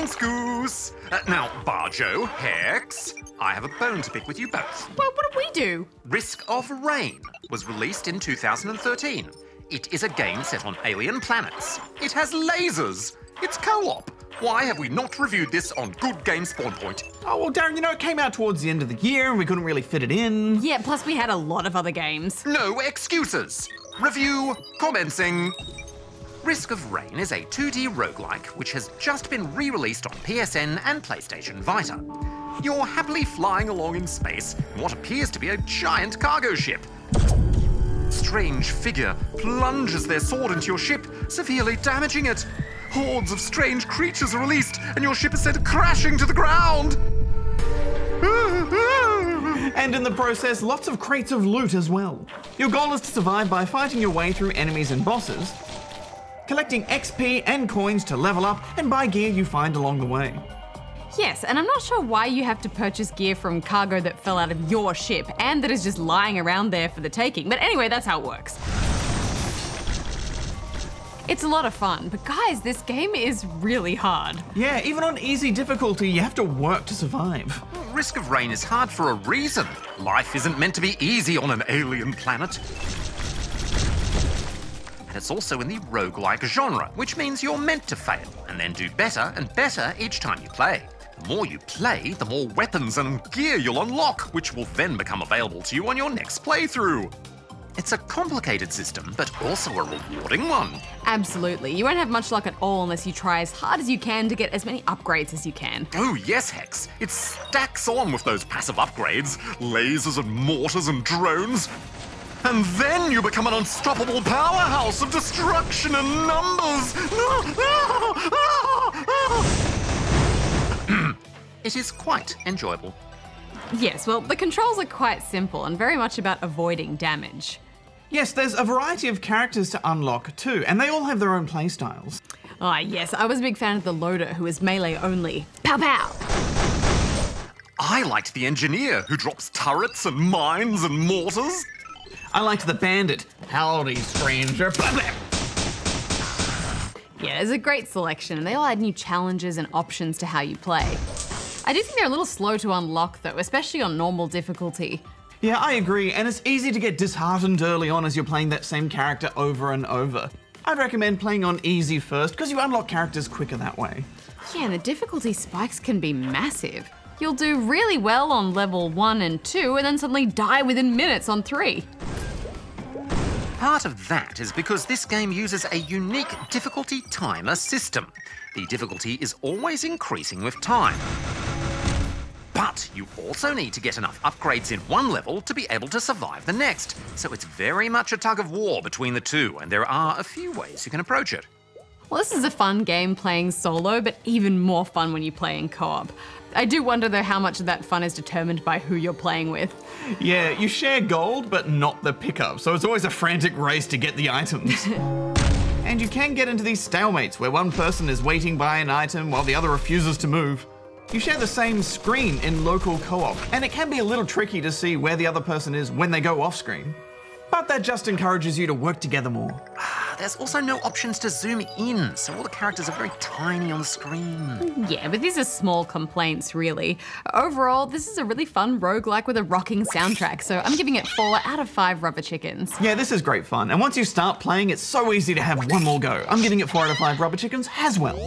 Thanks, Goose. Now, Barjo, Hex, I have a bone to pick with you both. Well, what did we do? Risk of Rain was released in 2013. It is a game set on alien planets. It has lasers. It's co-op. Why have we not reviewed this on Good Game Spawn Point? Oh, well, Darren, you know, it came out towards the end of the year and we couldn't really fit it in. Yeah, plus we had a lot of other games. No excuses. Review commencing. Risk of Rain is a 2D roguelike which has just been re-released on PSN and PlayStation Vita. You're happily flying along in space in what appears to be a giant cargo ship. Strange figure plunges their sword into your ship, severely damaging it. Hordes of strange creatures are released and your ship is sent crashing to the ground. And in the process, lots of crates of loot as well. Your goal is to survive by fighting your way through enemies and bosses, collecting XP and coins to level up and buy gear you find along the way. Yes, and I'm not sure why you have to purchase gear from cargo that fell out of your ship and that is just lying around there for the taking. But anyway, that's how it works. It's a lot of fun, but guys, this game is really hard. Yeah, even on easy difficulty, you have to work to survive. Risk of Rain is hard for a reason. Life isn't meant to be easy on an alien planet. And it's also in the roguelike genre, which means you're meant to fail and then do better and better each time you play. The more you play, the more weapons and gear you'll unlock, which will then become available to you on your next playthrough. It's a complicated system, but also a rewarding one. Absolutely. You won't have much luck at all unless you try as hard as you can to get as many upgrades as you can. Oh yes, Hex. It stacks on with those passive upgrades, lasers and mortars and drones. And then you become an unstoppable powerhouse of destruction and numbers. It is quite enjoyable. Yes, well, the controls are quite simple and very much about avoiding damage. Yes, there's a variety of characters to unlock too, and they all have their own playstyles. Ah, yes, I was a big fan of the loader who is melee only. Pow pow! I liked the engineer who drops turrets and mines and mortars. I liked the bandit. Howdy, stranger. Blah, blah. Yeah, there's a great selection and they all add new challenges and options to how you play. I do think they're a little slow to unlock though, especially on normal difficulty. Yeah, I agree, and it's easy to get disheartened early on as you're playing that same character over and over. I'd recommend playing on easy first, because you unlock characters quicker that way. Yeah, and the difficulty spikes can be massive. You'll do really well on level 1 and 2, and then suddenly die within minutes on 3. Part of that is because this game uses a unique difficulty timer system. The difficulty is always increasing with time. But you also need to get enough upgrades in one level to be able to survive the next. So it's very much a tug of war between the two, and there are a few ways you can approach it. Well, this is a fun game playing solo, but even more fun when you play in co-op. I do wonder though how much of that fun is determined by who you're playing with. Yeah, you share gold, but not the pickup, so it's always a frantic race to get the items. And you can get into these stalemates where one person is waiting by an item while the other refuses to move. You share the same screen in local co-op, and it can be a little tricky to see where the other person is when they go off screen. But that just encourages you to work together more. There's also no options to zoom in, so all the characters are very tiny on the screen. Yeah, but these are small complaints, really. Overall, this is a really fun roguelike with a rocking soundtrack, so I'm giving it 4 out of 5 rubber chickens. Yeah, this is great fun, and once you start playing, it's so easy to have one more go. I'm giving it 4 out of 5 rubber chickens as well.